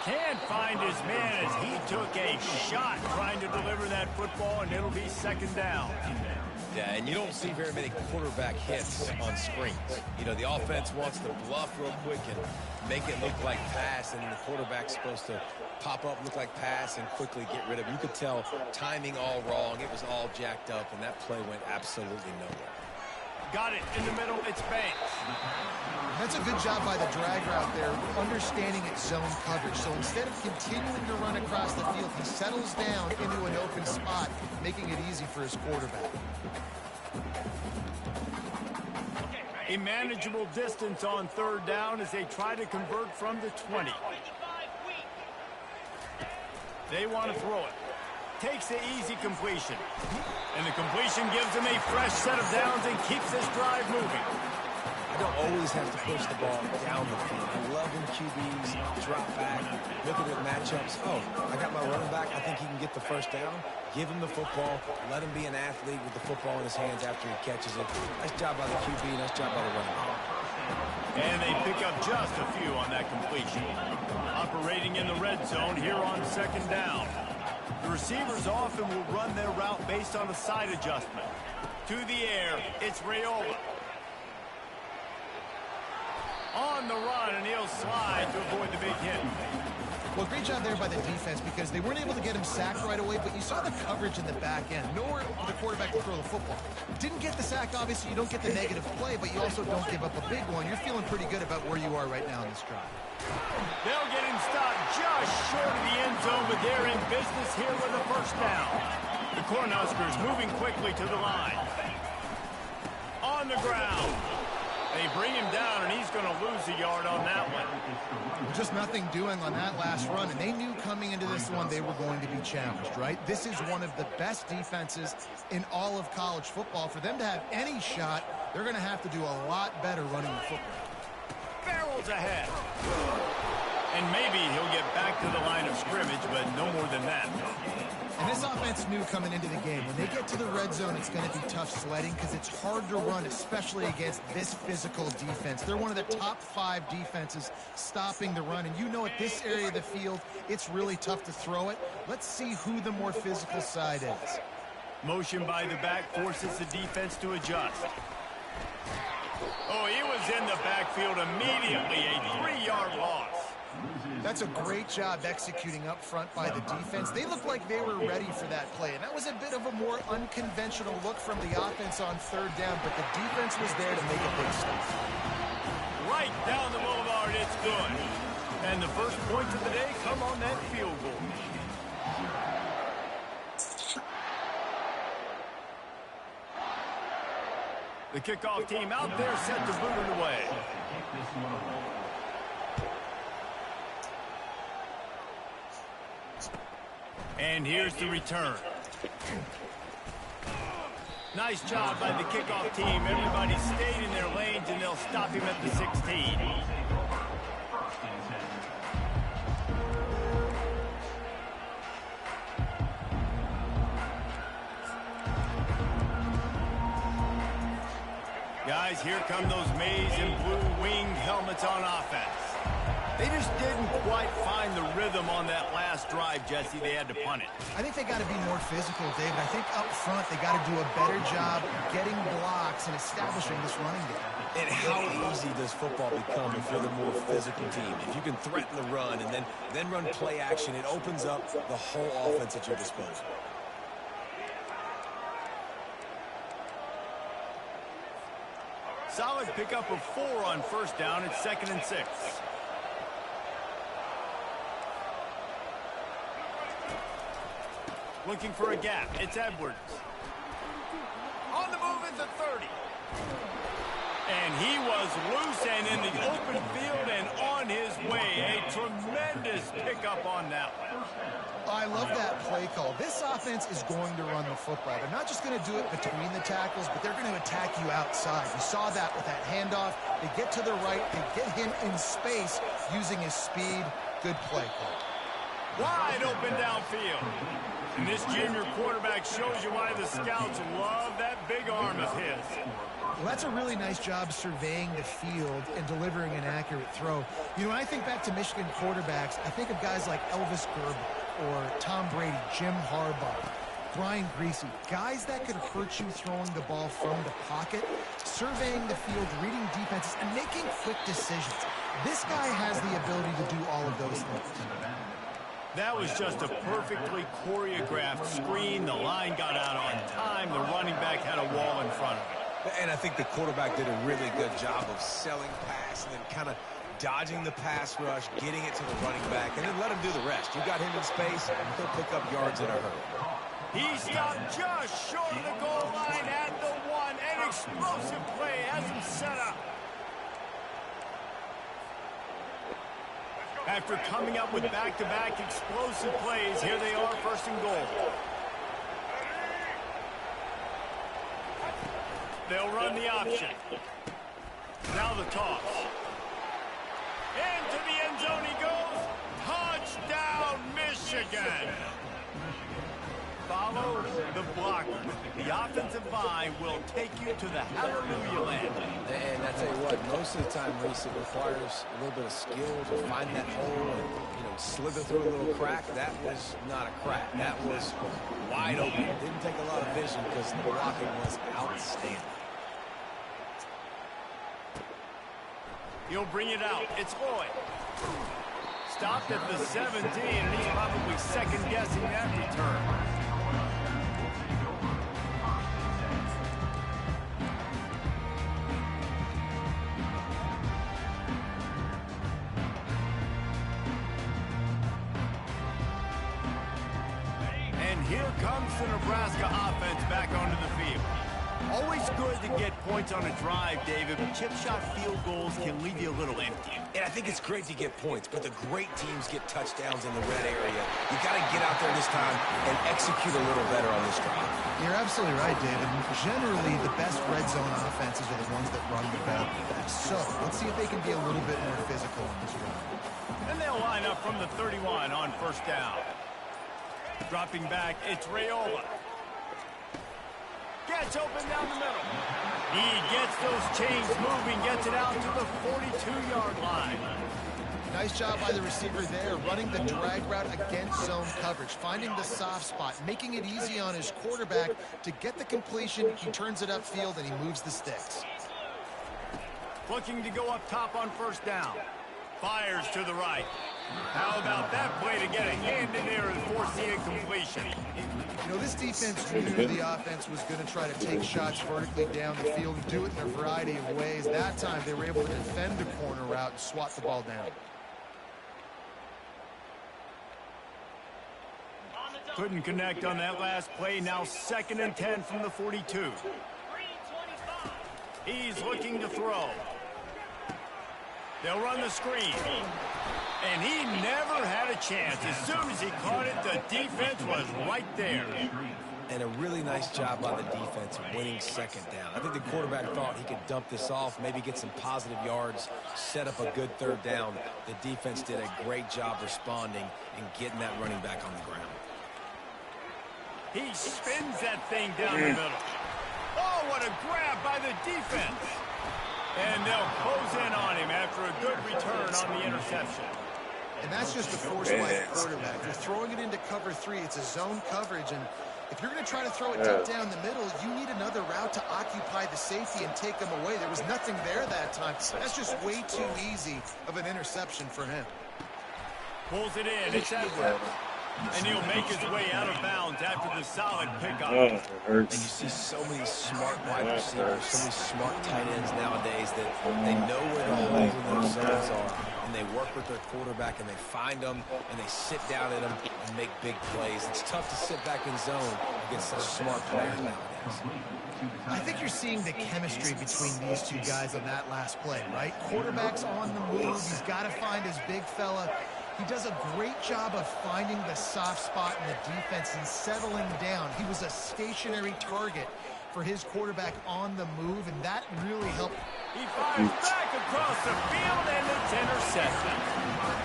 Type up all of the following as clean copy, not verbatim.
Can't find his man as he took a shot trying to deliver that football, and it'll be second down. Yeah, and you don't see very many quarterback hits on screens. You know, the offense wants to bluff real quick and make it look like pass, and the quarterback's supposed to pop up, look like pass, and quickly get rid of it. You could tell timing all wrong. It was all jacked up, and that play went absolutely nowhere. Got it in the middle. It's Banks. That's a good job by the drag route there, understanding its zone coverage. So instead of continuing to run across the field, he settles down into an open spot, making it easy for his quarterback. A manageable distance on third down as they try to convert from the 20. They want to throw it. Takes the easy completion. And the completion gives him a fresh set of downs and keeps this drive moving. You don't always have to push the ball down the field. I love when QBs drop back, look at their matchups. Oh, I got my running back. I think he can get the first down. Give him the football. Let him be an athlete with the football in his hands after he catches it. Nice job by the QB. Nice job by the running back. And they pick up just a few on that completion. Operating in the red zone here on second down. The receivers often will run their route based on a side adjustment. To the air, it's Raiola. On the run, and he'll slide to avoid the big hit. Well, great job there by the defense because they weren't able to get him sacked right away, but you saw the coverage in the back end. Nowhere for the quarterback to throw the football. Didn't get the sack, obviously. You don't get the negative play, but you also don't give up a big one. You're feeling pretty good about where you are right now in this drive. They'll get him stopped just short of the end zone, but they're in business here with a first down. The Cornhuskers moving quickly to the line. On the ground. They bring him down, and he's going to lose a yard on that one. Just nothing doing on that last run, and they knew coming into this one they were going to be challenged, right? This is one of the best defenses in all of college football. For them to have any shot, they're going to have to do a lot better running the football. Barrels ahead. And maybe he'll get back to the line of scrimmage, but no more than that. And this offense knew coming into the game, when they get to the red zone, it's going to be tough sledding because it's hard to run, especially against this physical defense. They're one of the top 5 defenses stopping the run. And you know at this area of the field, it's really tough to throw it. Let's see who the more physical side is. Motion by the back forces the defense to adjust. Oh, he was in the backfield immediately, a 3-yard loss. That's a great job executing up front by the defense. They looked like they were ready for that play, and that was a bit of a more unconventional look from the offense on third down, but the defense was there to make a big stop. Right down the boulevard, it's good. And the first points of the day come on that field goal. The kickoff team out there set to boot it away. And here's the return. Nice job by the kickoff team. Everybody stayed in their lanes, and they'll stop him at the 16. Guys, here come those maize and blue winged helmets on offense. They just didn't quite find the rhythm on that last drive, Jesse. They had to punt it. I think they got to be more physical, David. I think up front they got to do a better job getting blocks and establishing this running game. And how easy does football become if you're the more physical team? If you can threaten the run and then run play action, it opens up the whole offense at your disposal. Solid pickup of 4 on first down. It's 2nd and 6. Looking for a gap. It's Edwards. On the move at the 30. And he was loose and in the open field and on his way. A tremendous pickup on that one. I love that play call. This offense is going to run the football. They're not just going to do it between the tackles, but they're going to attack you outside. You saw that with that handoff. They get to the right. They get him in space using his speed. Good play call. Wide open downfield. And this junior quarterback shows you why the scouts love that big arm of his. Well, that's a really nice job surveying the field and delivering an accurate throw. You know, when I think back to Michigan quarterbacks, I think of guys like Elvis Gerber or Tom Brady, Jim Harbaugh, Brian Greasy, guys that could hurt you throwing the ball from the pocket, surveying the field, reading defenses, and making quick decisions. This guy has the ability to do all of those things. That was just a perfectly choreographed screen. The line got out on time. The running back had a wall in front of it. And I think the quarterback did a really good job of selling pass and then kind of dodging the pass rush, getting it to the running back, and then let him do the rest. You got him in space, he'll pick up yards in a hurry. He stopped just short of the goal line at the 1. An explosive play has him set up. After coming up with back-to-back explosive plays, here they are, 1st and goal. They'll run the option. Now the toss. Into the end zone he goes. Touchdown, Michigan. Follow the blocker. The offensive line will take you to the hallelujah land. And I tell you what, most of the time, Reese, it requires a little bit of skill to find that hole and, slither through a little crack. That was not a crack. That was wide open. It didn't take a lot of vision because the blocking was outstanding. He'll bring it out. It's Lloyd. Stopped at the 17, and he's probably second-guessing that return. Here comes the Nebraska offense back onto the field. Always good to get points on a drive, David, but chip shot field goals can leave you a little empty. And I think it's great to get points, but the great teams get touchdowns in the red area. You got to get out there this time and execute a little better on this drive. You're absolutely right, David. Generally, the best red zone offenses are the ones that run the ball best. So let's see if they can be a little bit more physical on this drive. And they'll line up from the 31 on 1st down. Dropping back, it's Raiola. Gets open down the middle. He gets those chains moving, gets it out to the 42-yard line. Nice job by the receiver there, running the drag route against zone coverage, finding the soft spot, making it easy on his quarterback to get the completion. He turns it upfield, and he moves the sticks. Looking to go up top on 1st down. Fires to the right. How about that play to get a hand in there and force the incompletion? This defense knew the offense was going to try to take shots vertically down the field and do it in a variety of ways. That time, they were able to defend the corner route and swat the ball down. Couldn't connect on that last play. Now 2nd and 10 from the 42. He's looking to throw. They'll run the screen. And he never had a chance. As soon as he caught it, the defense was right there. And a really nice job by the defense winning 2nd down. I think the quarterback thought he could dump this off, maybe get some positive yards, set up a good 3rd down. The defense did a great job responding and getting that running back on the ground. He spins that thing down the middle. Oh, what a grab by the defense. And they'll close in on him after a good return on the interception. And that's just a force by the quarterback. You're throwing it into cover 3. It's a zone coverage. And if you're going to try to throw it deep down the middle, you need another route to occupy the safety and take them away. There was nothing there that time. That's just way too easy of an interception for him. Pulls it in. It's Edwards. And he'll make his way out of bounds after the solid pickup. And you see so many smart wide receivers, so many smart tight ends nowadays that they know where the holes in their zones are, and they work with their quarterback, and they find them, and they sit down at them and make big plays. It's tough to sit back in zone against such smart players nowadays. I think you're seeing the chemistry between these two guys on that last play, right? Quarterback's on the move. He's got to find his big fella. He does a great job of finding the soft spot in the defense and settling down. He was a stationary target for his quarterback on the move, and that really helped. He fires back across the field, and it's intercepted.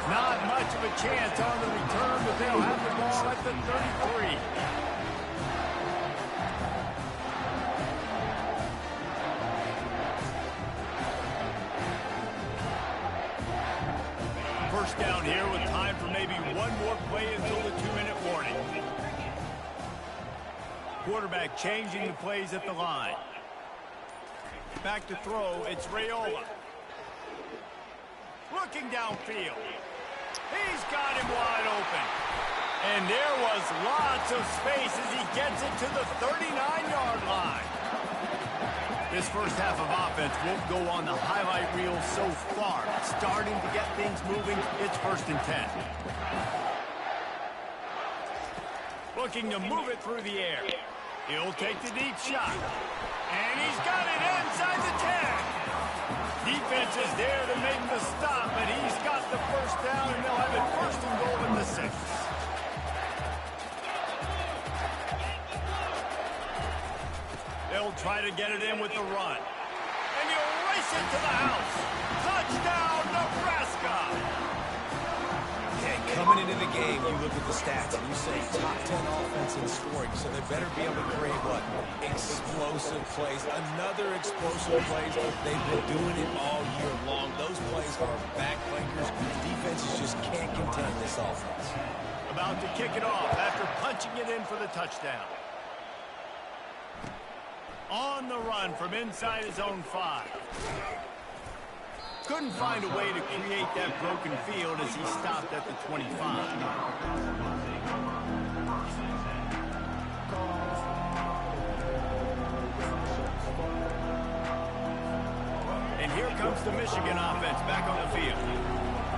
Not much much of a chance on the return, but they'll have the ball at the 33. First down here with time for maybe one more play until the 2-minute warning. Quarterback changing the plays at the line. Back to throw, it's Raiola. Looking downfield. He's got him wide open. And there was lots of space as he gets it to the 39-yard line. This first half of offense won't go on the highlight reel so far. Starting to get things moving, it's 1st and 10. Looking to move it through the air. He'll take the deep shot. And he's got it inside the 10. Defense is there to make the stop, but he's got the first down, and they'll have it 1st and goal in the 6. They'll try to get it in with the run. And he'll race it to the house. Touchdown, Nebraska! Okay, coming into the game, you look at the stats, and you say top 10 offense in scoring, so they better be able to create what? Explosive plays. Another explosive plays. They've been doing it all year long. Those plays are backbreakers. Defenses just can't contain this offense. About to kick it off after punching it in for the touchdown. On the run from inside his own 5. Couldn't find a way to create that broken field as he stopped at the 25. And here comes the Michigan offense back on the field.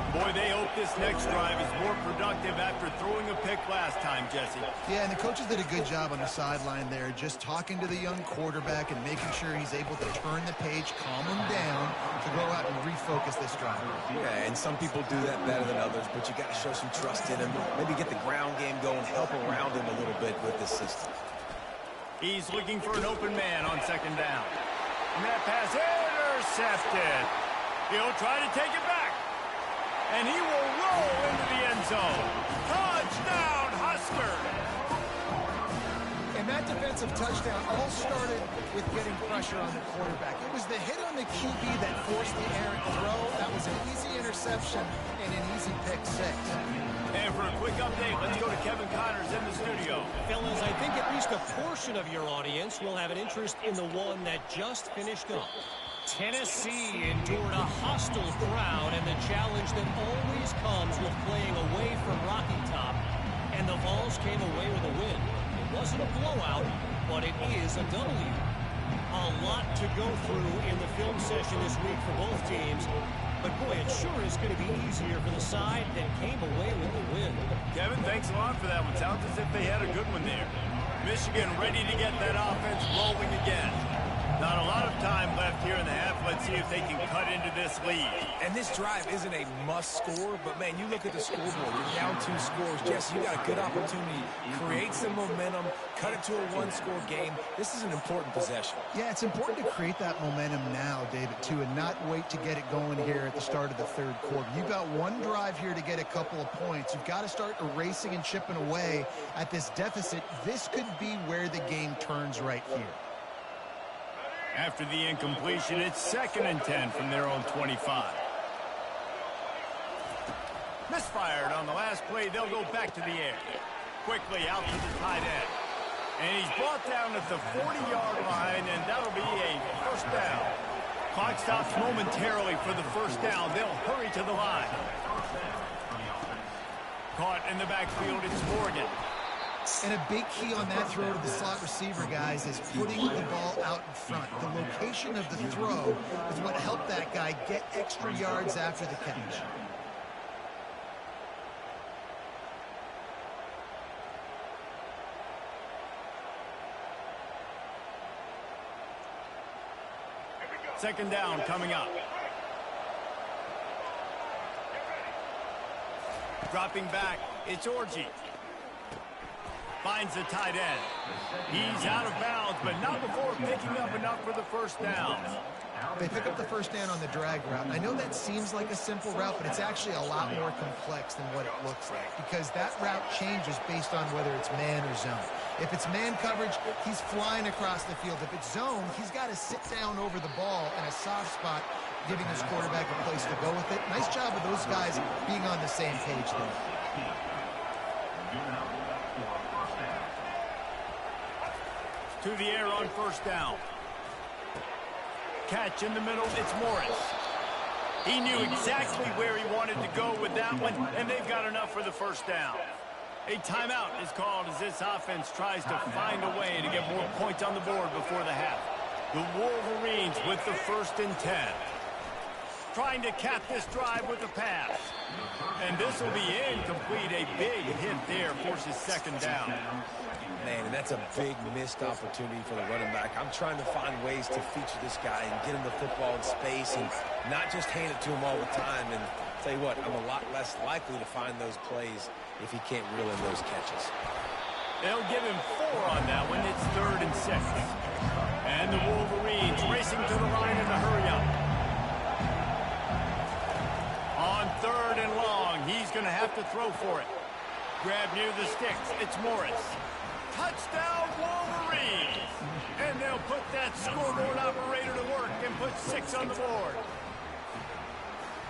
Boy, they hope this next drive is more productive after throwing a pick last time, Jesse. Yeah, and the coaches did a good job on the sideline there, just talking to the young quarterback and making sure he's able to turn the page, calm him down, to go out and refocus this drive. Yeah, and some people do that better than others, but you got to show some trust in him. Maybe get the ground game going, help around him a little bit with this system. He's looking for an open man on 2nd down. And that pass intercepted. He'll try to take it back. And he will roll into the end zone. Touchdown, Husker! And that defensive touchdown all started with getting pressure on the quarterback. It was the hit on the QB that forced the errant throw. That was an easy interception and an easy pick 6. And for a quick update, let's go to Kevin Connors in the studio. Fellas, I think at least a portion of your audience will have an interest in the one that just finished up. Tennessee endured a hostile crowd and the challenge that always comes with playing away from Rocky Top, and the Vols came away with a win. It wasn't a blowout, but it is a W. A lot to go through in the film session this week for both teams, but boy, it sure is going to be easier for the side that came away with the win. Kevin, thanks a lot for that one. Sounds as if they had a good one there. Michigan ready to get that offense rolling again. Not a lot of time left here in the half. Let's see if they can cut into this lead. And this drive isn't a must score, but man, you look at the scoreboard, you're down 2 scores. Jesse, you got a good opportunity. Create some momentum, cut it to a 1-score game. This is an important possession. Yeah, it's important to create that momentum now, David, too, and not wait to get it going here at the start of the 3rd quarter. You've got one drive here to get a couple of points. You've got to start erasing and chipping away at this deficit. This could be where the game turns right here. After the incompletion, it's 2nd and 10 from their own 25. Misfired on the last play. They'll go back to the air. Quickly out to the tight end. And he's brought down at the 40-yard line, and that'll be a 1st down. Clock stops momentarily for the 1st down. They'll hurry to the line. Caught in the backfield, it's Morgan. And a big key on that throw to the slot receiver, guys, is putting the ball out in front. The location of the throw is what helped that guy get extra yards after the catch. Second down coming up. Dropping back, it's Orji. Finds the tight end. He's out of bounds, but not before picking up enough for the first down. They pick up the first down on the drag route. I know that seems like a simple route, but it's actually a lot more complex than what it looks like because that route changes based on whether it's man or zone. If it's man coverage, he's flying across the field. If it's zone, he's got to sit down over the ball in a soft spot, giving his quarterback a place to go with it. Nice job of those guys being on the same page there. To the air on first down. Catch in the middle, it's Morris. He knew exactly where he wanted to go with that one, and they've got enough for the first down. A timeout is called as this offense tries to find a way to get more points on the board before the half. The Wolverines with the 1st and 10. Trying to cap this drive with a pass. And this will be incomplete. A big hit there forces 2nd down. Man, and that's a big missed opportunity for the running back. I'm trying to find ways to feature this guy and get him the football in space and not just hand it to him all the time. And tell you what, I'm a lot less likely to find those plays if he can't reel in those catches. They'll give him 4 on that one. It's 3rd and 6. And the Wolverines racing to the line in the hurry-up. On 3rd and long, he's going to have to throw for it. Grab near the sticks. It's Morris. Touchdown, Wolverines! And they'll put that scoreboard operator to work and put 6 on the board.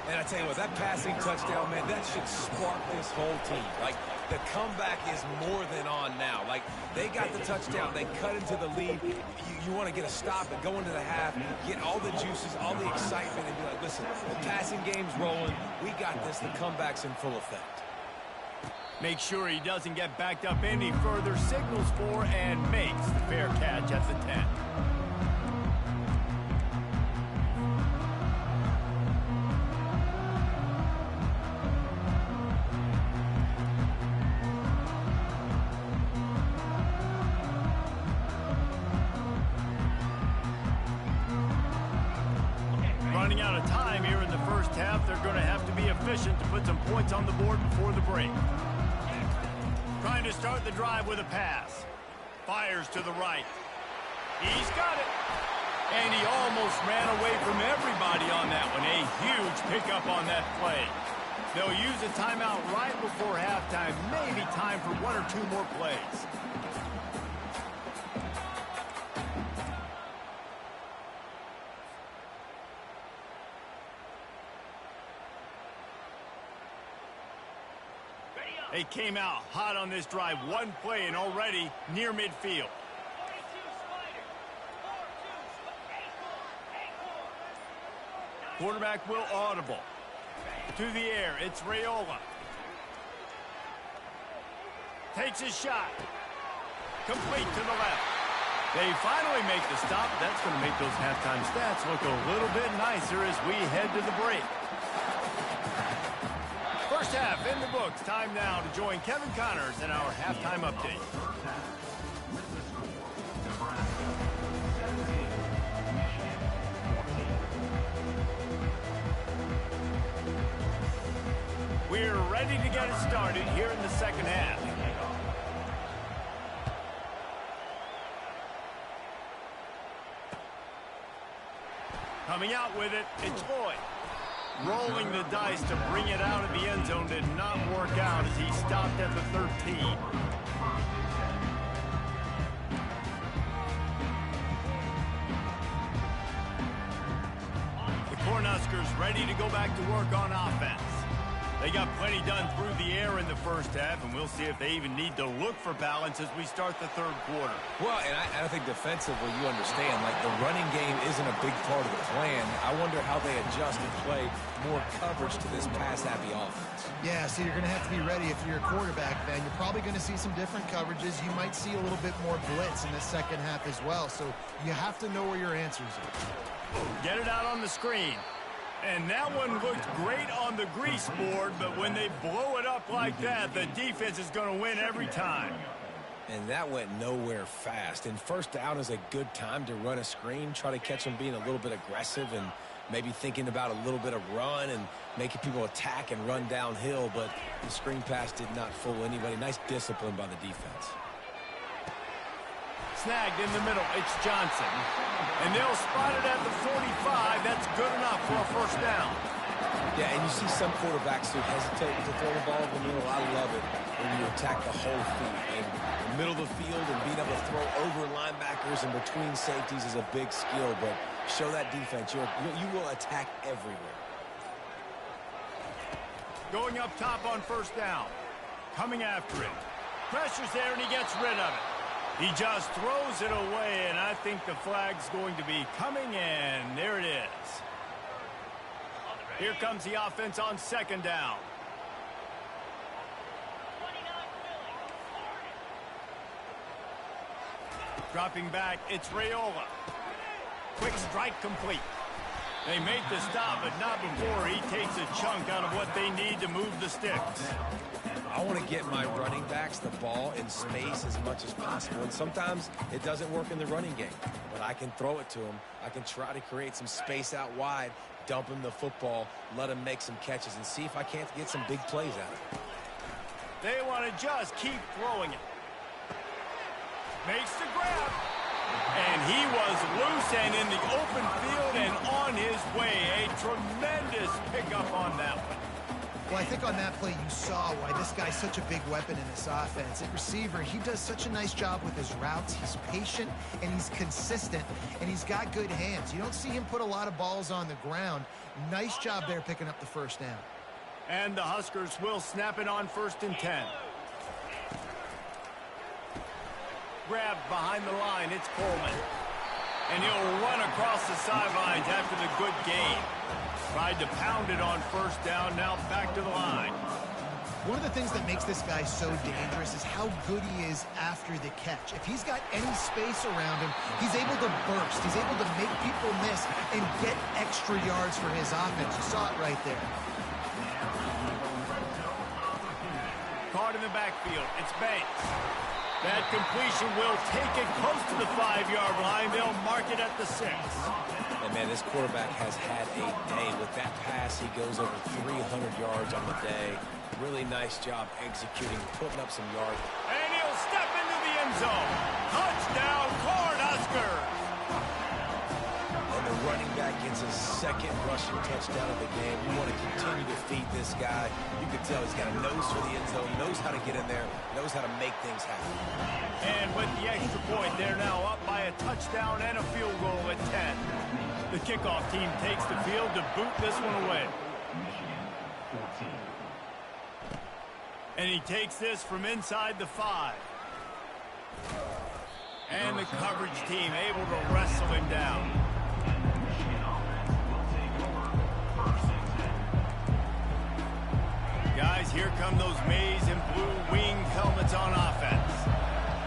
And I tell you what, that passing touchdown, man, that should spark this whole team. Like, the comeback is more than on now. Like, they got the touchdown. They cut into the lead. You want to get a stop and go into the half, get all the juices, all the excitement, and be like, listen, the passing game's rolling. We got this. The comeback's in full effect. Make sure he doesn't get backed up any further, signals for and makes the fair catch at the 10. Running out of time here in the first half, they're going to have to be efficient to put some points on the board before the break. Trying to start the drive with a pass. Fires to the right. He's got it. And he almost ran away from everybody on that one. A huge pickup on that play. They'll use a timeout right before halftime. Maybe time for 1 or 2 more plays. They came out hot on this drive. 1 play and already near midfield. Quarterback will audible. To the air, it's Raiola. Takes his shot. Complete to the left. They finally make the stop. That's going to make those halftime stats look a little bit nicer as we head to the break. First half in the books. Time now to join Kevin Connors in our halftime update. We're ready to get it started here in the second half. Coming out with it, it's Lloyd. Rolling the dice to bring it out of the end zone did not work out as he stopped at the 13. The Cornhuskers ready to go back to work on offense. They got plenty done through the air in the first half, and we'll see if they even need to look for balance as we start the third quarter. Well, and I think defensively, you understand, like the running game isn't a big part of the plan. I wonder how they adjust and play more coverage to this pass-happy offense. Yeah, so you're going to have to be ready if you're a quarterback, then. You're probably going to see some different coverages. You might see a little bit more blitz in the second half as well, so you have to know where your answers are. Get it out on the screen. And that one looked great on the grease board, but when they blow it up like that, the defense is going to win every time. And that went nowhere fast. And first down is a good time to run a screen, try to catch them being a little bit aggressive and maybe thinking about a little bit of run and making people attack and run downhill, but the screen pass did not fool anybody. Nice discipline by the defense. Snagged in the middle. It's Johnson. And they'll spot it at the 45. That's good enough for a first down. Yeah, and you see some quarterbacks who hesitate to throw the ball in the middle. I love it when you attack the whole field. And the middle of the field and being able to throw over linebackers and between safeties is a big skill. But show that defense. You will attack everywhere. Going up top on first down. Coming after it. Pressure's there, and he gets rid of it. He just throws it away, and I think the flag's going to be coming in. There it is. Here comes the offense on second down. Dropping back, it's Raiola. Quick strike complete. They make the stop, but not before he takes a chunk out of what they need to move the sticks. I want to get my running backs the ball in space as much as possible. And sometimes it doesn't work in the running game, but I can throw it to them. I can try to create some space out wide, dump him the football, let him make some catches, and see if I can't get some big plays out of it. They want to just keep throwing it. Makes the grab. And he was loose and in the open field and on his way. A tremendous pickup on that one. Well, I think on that play you saw why this guy's such a big weapon in this offense. At receiver, he does such a nice job with his routes. He's patient, and he's consistent, and he's got good hands. You don't see him put a lot of balls on the ground. Nice job there picking up the first down. And the Huskers will snap it on 1st and 10. Grabbed behind the line, it's Coleman. And he'll run across the sidelines after the good gain. Tried to pound it on first down, now back to the line. One of the things that makes this guy so dangerous is how good he is after the catch. If he's got any space around him, he's able to burst. He's able to make people miss and get extra yards for his offense. You saw it right there. Caught in the backfield, it's Banks. That completion will take it close to the 5-yard line. They'll mark it at the 6. And, man, this quarterback has had a day. With that pass, he goes over 300 yards on the day. Really nice job executing, putting up some yards. And he'll step into the end zone. Touchdown, Cornhuskers! And the running back gets his second rushing touchdown of the game. You want to continue to feed this guy. You can tell he's got a nose for the end zone, knows how to get in there, knows how to make things happen. And with the extra point, they're now up by a touchdown and a field goal at 10. The kickoff team takes the field to boot this one away. And he takes this from inside the 5. And the coverage team able to wrestle him down. Guys, here come those maize and blue winged helmets on offense.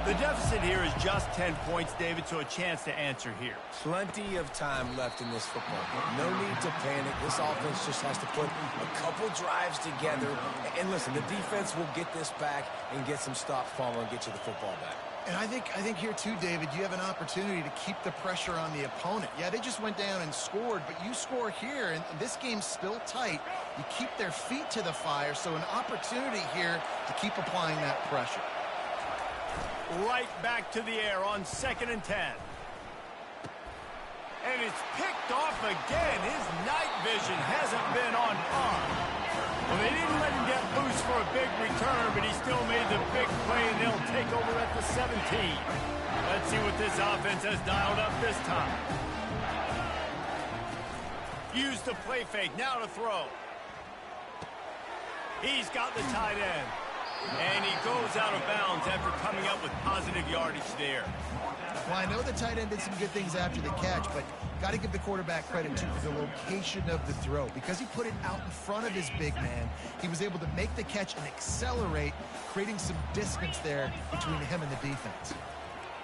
The deficit here is just 10 points, David, so a chance to answer here. Plenty of time left in this football game. No need to panic. This offense just has to put a couple drives together. And listen, the defense will get this back and get some stops following and get you the football back. And I think here too, David, you have an opportunity to keep the pressure on the opponent. Yeah, they just went down and scored, but you score here, and this game's still tight. You keep their feet to the fire, so an opportunity here to keep applying that pressure. Right back to the air on 2nd and 10. And it's picked off again. His night vision hasn't been on par. Well, they didn't let him get loose for a big return, but he still made the big play, and they'll take over at the 17. Let's see what this offense has dialed up this time. Use the play fake, now to throw. He's got the tight end. And he goes out of bounds after coming up with positive yardage there. Well, I know the tight end did some good things after the catch, but got to give the quarterback credit, too, for the location of the throw. Because he put it out in front of his big man, he was able to make the catch and accelerate, creating some distance there between him and the defense.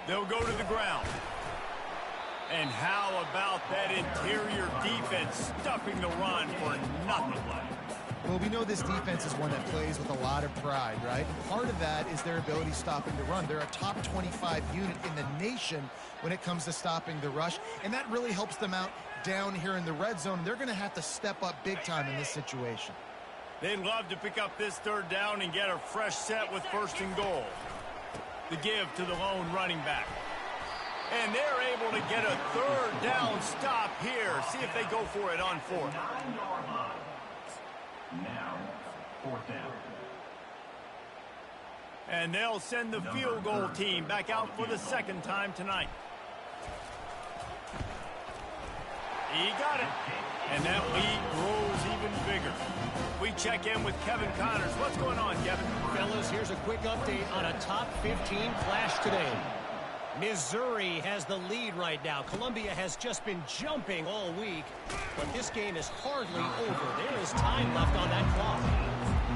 They'll go to the ground. And how about that interior defense stuffing the run for nothing? Well, we know this defense is one that plays with a lot of pride, right? Part of that is their ability stopping the run. They're a top 25 unit in the nation when it comes to stopping the rush, and that really helps them out down here in the red zone. They're going to have to step up big time in this situation. They'd love to pick up this 3rd down and get a fresh set with 1st and goal. The give to the lone running back. And they're able to get a third down stop here. See if they go for it on fourth. Now, fourth down. And they'll send the field goal team back out for the second time tonight. He got it. And that lead grows even bigger. We check in with Kevin Connors. What's going on, Kevin? Fellas, here's a quick update on a top 15 clash today. Missouri has the lead right now. Columbia has just been jumping all week, but this game is hardly over. There is time left on that clock.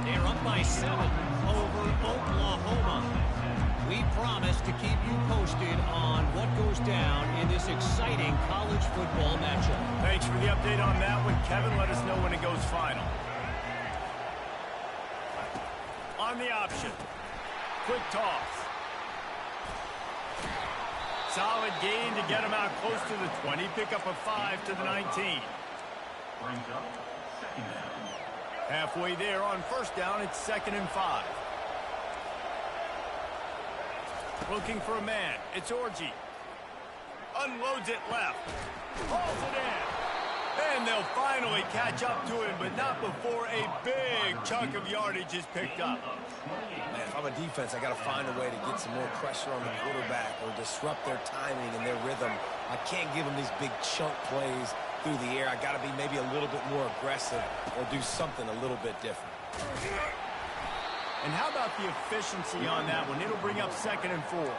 They're up by 7 over Oklahoma. We promise to keep you posted on what goes down in this exciting college football matchup. Thanks for the update on that one, Kevin. Let us know when it goes final. On the option. Quick toss. Solid gain to get him out close to the 20. Pick up a 5 to the 19. Brings up second down. Halfway there on first down, it's 2nd and 5. Looking for a man. It's Orji. Unloads it left. Hauls it in. And they'll finally catch up to him, but not before a big chunk of yardage is picked up. Man, if I'm a defense, I got to find a way to get some more pressure on the quarterback or disrupt their timing and their rhythm. I can't give them these big chunk plays through the air. I got to be maybe a little bit more aggressive or do something a little bit different. And how about the efficiency on that one? It'll bring up 2nd and 4.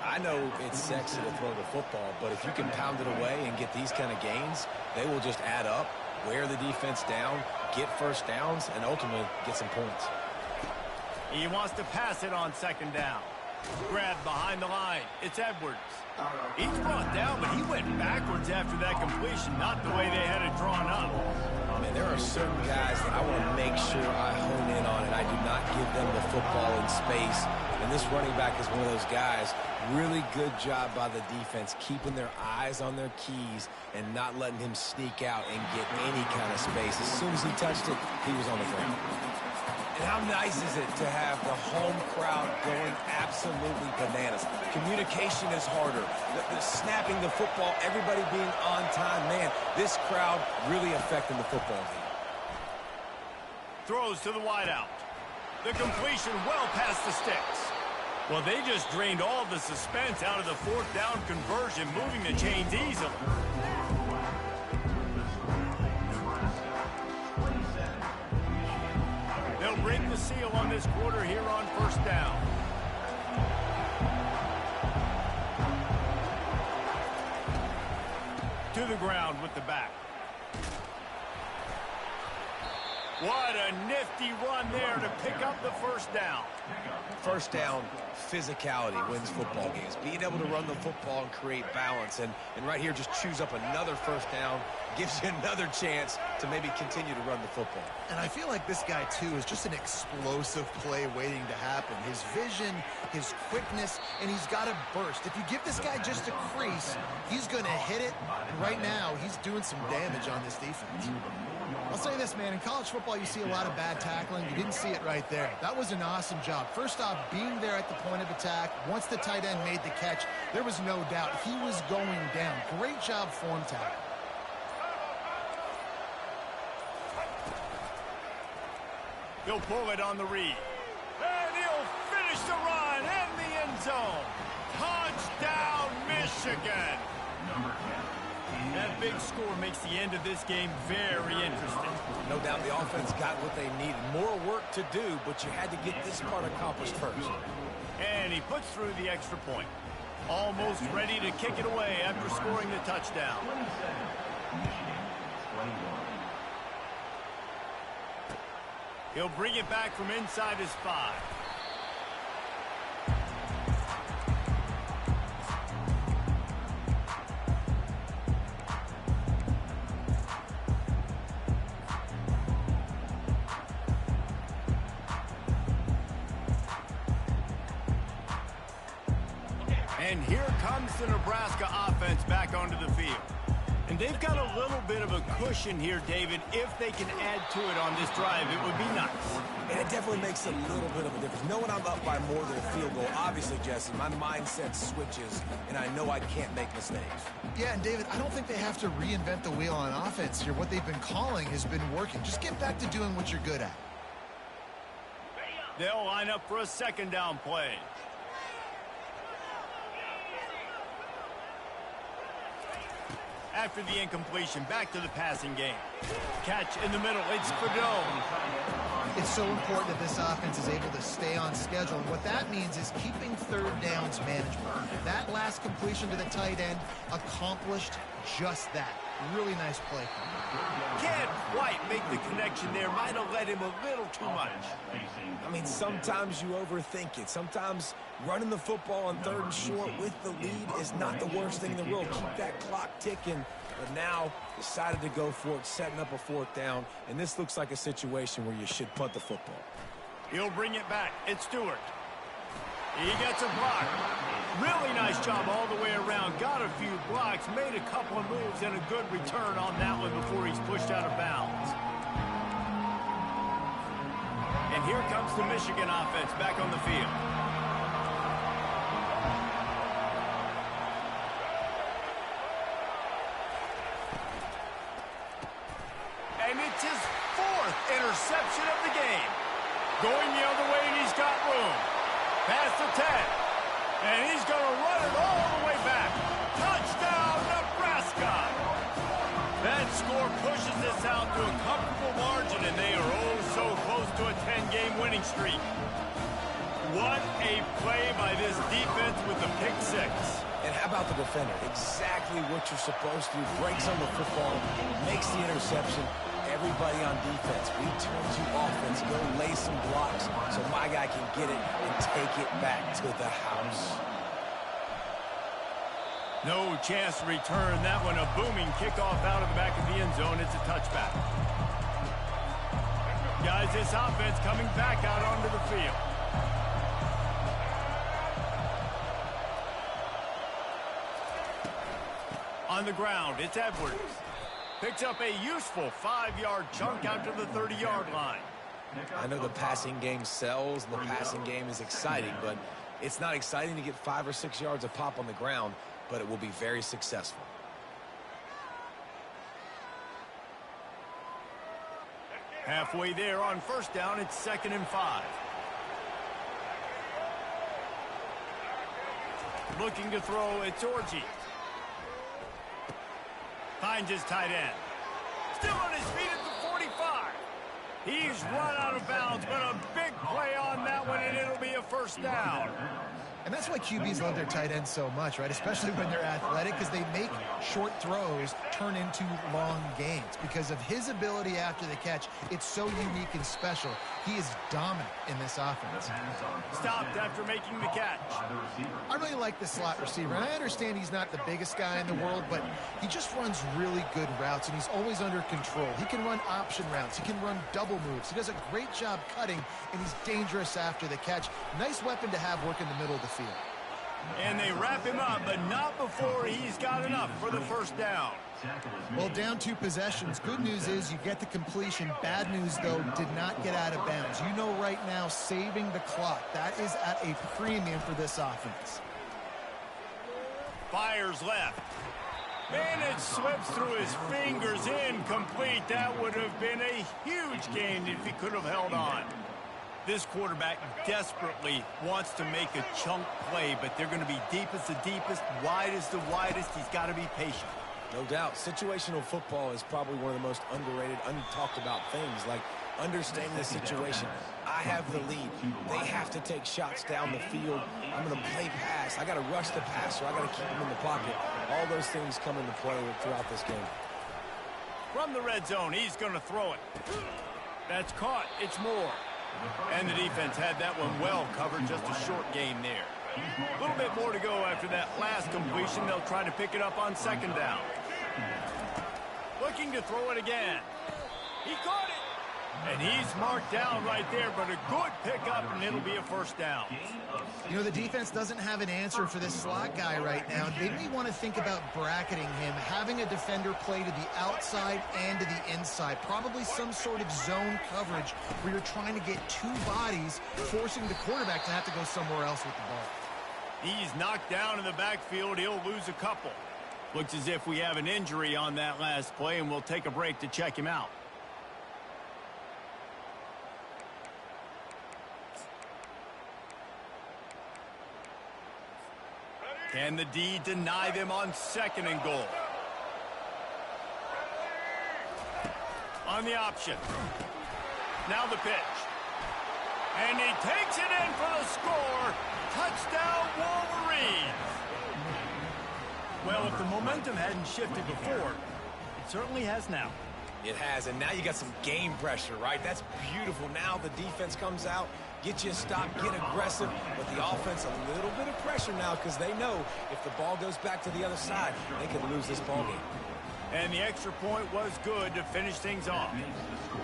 I know it's sexy to throw the football, but if you can pound it away and get these kind of gains, they will just add up, wear the defense down, get first downs, and ultimately get some points. He wants to pass it on 2nd down. Grabbed behind the line. It's Edwards. He's brought down, but he went backwards after that completion, not the way they had it drawn up. Man, there are certain guys that I want to make sure I hone in on, and I do not give them the football in space. And this running back is one of those guys. Really good job by the defense, keeping their eyes on their keys and not letting him sneak out and get any kind of space. As soon as he touched it, he was on the ground. And how nice is it to have the home crowd going absolutely bananas? Communication is harder. The snapping the football, everybody being on time. Man, this crowd really affecting the football game. Throws to the wideout. The completion well past the sticks. Well, they just drained all the suspense out of the 4th down conversion, moving the chains easily. They'll break the seal on this quarter here on first down. To the ground with the back. What a nifty run there to pick up the first down. First down, physicality wins football games. Being able to run the football and create balance. And right here, just choose up another first down. Gives you another chance to maybe continue to run the football. And I feel like this guy, too, is just an explosive play waiting to happen. His vision, his quickness, and he's got a burst. If you give this guy just a crease, he's going to hit it. And right now, he's doing some damage on this defense. I'll say this, man. In college football, you see a lot of bad tackling. You didn't see it right there. That was an awesome job. First off, being there at the point of attack. Once the tight end made the catch, there was no doubt he was going down. Great job form tackle. He'll pull it on the read. And he'll finish the run in the end zone. Touchdown, Michigan. That big score makes the end of this game very interesting. No doubt the offense got what they needed. More work to do, but you had to get this part accomplished first. And he puts through the extra point. Almost ready to kick it away after scoring the touchdown. He'll bring it back from inside his 5. And here comes the Nebraska offense back onto the field. And they've got a little bit of a cushion here, David. If they can add to it on this drive, it would be nice. And it definitely makes a little bit of a difference. Knowing I'm up by more than a field goal, obviously, Jesse, my mindset switches, and I know I can't make mistakes. Yeah, and David, I don't think they have to reinvent the wheel on offense here. What they've been calling has been working. Just get back to doing what you're good at. They'll line up for a second down play. After the incompletion, back to the passing game. Catch in the middle, it's Fado. It's so important that this offense is able to stay on schedule. And what that means is keeping third downs manageable. That last completion to the tight end accomplished just that. Really nice play. Can't quite make the connection there. Might have let him a little too much. I mean, sometimes you overthink it. Sometimes running the football on third and short with the lead is not the worst thing in the world. Keep that clock ticking. But now decided to go for it, setting up a fourth down. And this looks like a situation where you should punt the football. He'll bring it back. It's Stewart. He gets a block. Really nice job all the way around. Got a few blocks, made a couple of moves, and a good return on that one before he's pushed out of bounds. And here comes the Michigan offense back on the field. And it's his fourth interception of the game. Going the other way, and he's got room. Past the 10. And he's going to run it all the way back. Touchdown, Nebraska! That score pushes this out to a comfortable margin, and they are oh so close to a 10-game winning streak. What a play by this defense with the pick six. And how about the defender? Exactly what you're supposed to do. Breaks on the football, makes the interception. Everybody on defense, we turn to offense, go lay some blocks so my guy can get it and take it back to the house. No chance to return that one. A booming kickoff out of the back of the end zone. It's a touchback. Guys, this offense coming back out onto the field. On the ground, it's Edwards. Picks up a useful 5-yard chunk out to the 30-yard line. I know the passing game sells and the passing game is exciting, but it's not exciting to get 5 or 6 yards a pop on the ground, but it will be very successful. Halfway there on first down, it's 2nd and 5. Looking to throw, it's Orji. Finds his tight end. Still on his feet at the 45. He's run out of bounds, but a big play on that one, and it'll be a first down. And that's why QBs love their tight ends so much, right? Especially when they're athletic, because they make short throws turn into long gains. Because of his ability after the catch, it's so unique and special. He is dominant in this offense. Stopped after making the catch. I really like the slot receiver, and I understand he's not the biggest guy in the world, but he just runs really good routes, and he's always under control. He can run option routes. He can run double moves. He does a great job cutting, and he's dangerous after the catch. Nice weapon to have work in the middle of the field. And they wrap him up, but not before he's got enough for the first down. Well, down 2 possessions. Good news is you get the completion. Bad news, though, did not get out of bounds. You know right now, saving the clock. That is at a premium for this offense. Fires left. And it slips through his fingers, incomplete. That would have been a huge gain if he could have held on. This quarterback desperately wants to make a chunk play, but they're going to be deepest the deepest, widest the widest. He's got to be patient. No doubt. Situational football is probably one of the most underrated, untalked about things, like understanding the situation. I have the lead. They have to take shots down the field. I'm going to play pass. I got to rush the passer. I got to keep him in the pocket. All those things come into play throughout this game. From the red zone, he's going to throw it. That's caught. It's Moore. And the defense had that one well covered, just a short gain there. A little bit more to go after that last completion. They'll try to pick it up on second down. Looking to throw it again. He caught it. And he's marked down right there, but a good pickup, and it'll be a first down. You know, the defense doesn't have an answer for this slot guy right now. They may want to think about bracketing him, having a defender play to the outside and to the inside. Probably some sort of zone coverage where you're trying to get two bodies, forcing the quarterback to have to go somewhere else with the ball. He's knocked down in the backfield. He'll lose a couple. Looks as if we have an injury on that last play, and we'll take a break to check him out. Can the D deny them on second and goal? On the option. Now the pitch. And he takes it in for the score. Touchdown, Wolverines. Well, if the momentum hadn't shifted before, it certainly has now. It has, and now you got some game pressure, right? That's beautiful. Now the defense comes out, get you a stop, get aggressive, but the offense a little bit of pressure now because they know if the ball goes back to the other side, they could lose this ball game. And the extra point was good to finish things off.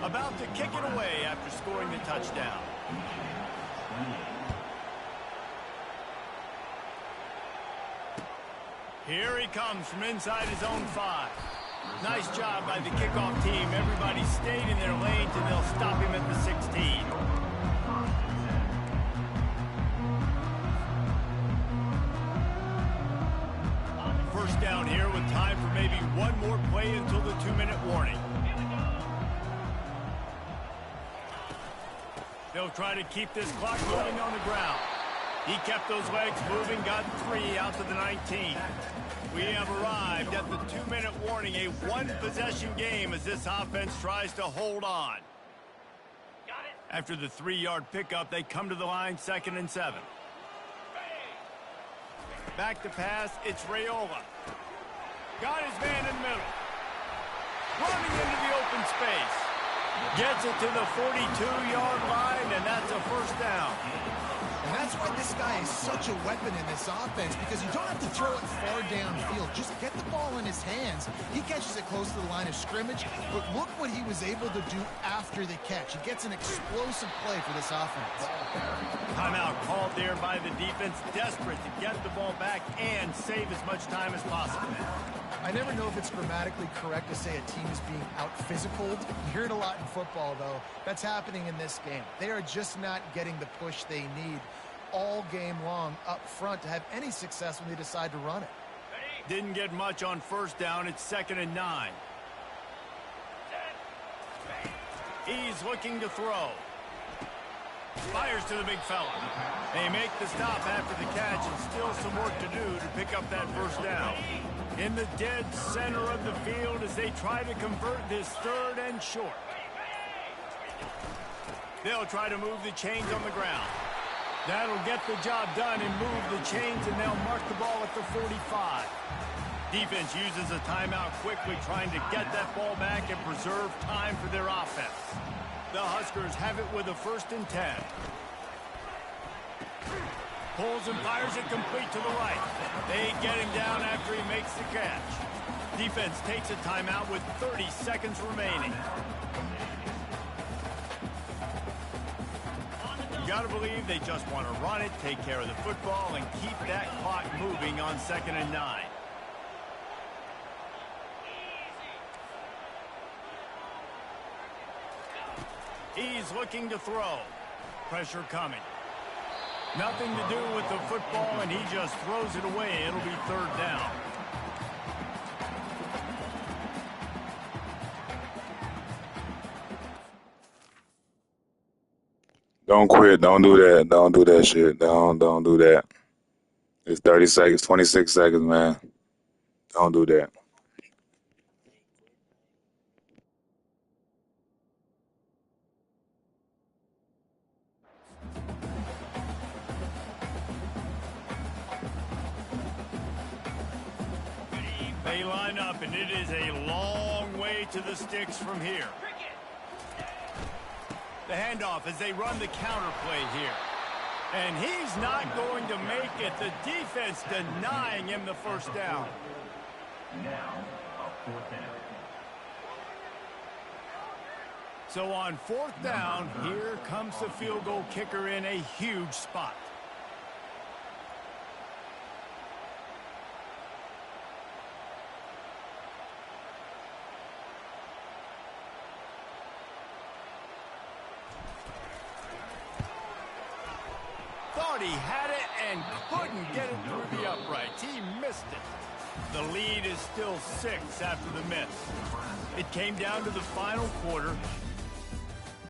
About to kick it away after scoring the touchdown. Here he comes from inside his own 5. Nice job by the kickoff team. Everybody stayed in their lanes, and they'll stop him at the 16. First down here with time for maybe one more play until the 2-minute warning. They'll try to keep this clock moving on the ground. He kept those legs moving, got 3 out to the 19. We have arrived at the 2-minute warning, a one-possession game as this offense tries to hold on. After the 3-yard pickup, they come to the line, 2nd and 7. Back to pass, it's Raiola. Got his man in the middle. Running into the open space. Gets it to the 42-yard line, and that's a first down. And that's why this guy is such a weapon in this offense, because you don't have to throw it far downfield. Just get the ball in his hands. He catches it close to the line of scrimmage, but look what he was able to do after the catch. He gets an explosive play for this offense. Timeout called there by the defense, desperate to get the ball back and save as much time as possible. I never know if it's grammatically correct to say a team is being out-physicaled. You hear it a lot in football, though. That's happening in this game. They are just not getting the push they need all game long up front to have any success when they decide to run it. Didn't get much on first down. It's 2nd and 9. He's looking to throw. Fires to the big fella. They make the stop after the catch, and still some work to do to pick up that first down. In the dead center of the field as they try to convert this 3rd and short. They'll try to move the chains on the ground. That'll get the job done and move the chains, and they'll mark the ball at the 45. Defense uses a timeout quickly, trying to get that ball back and preserve time for their offense. The Huskers have it with a 1st and 10. Pulls and fires it complete to the right. They get him down after he makes the catch. Defense takes a timeout with 30 seconds remaining. You got to believe they just want to run it, take care of the football, and keep that clock moving on 2nd and 9. He's looking to throw. Pressure coming. Nothing to do with the football, and he just throws it away. It'll be 3rd down. Don't quit. Don't do that. Don't do that shit. Don't do that. It's 30 seconds, 26 seconds, man. Don't do that. They line up, and it is a long way to the sticks from here. The handoff as they run the counter play here. And he's not going to make it. The defense denying him the first down. Now, a 4th down. So on 4th down, here comes the field goal kicker in a huge spot. Thought he had it and couldn't get it through the uprights. He missed it. The lead is still 6 after the miss. It came down to the final quarter.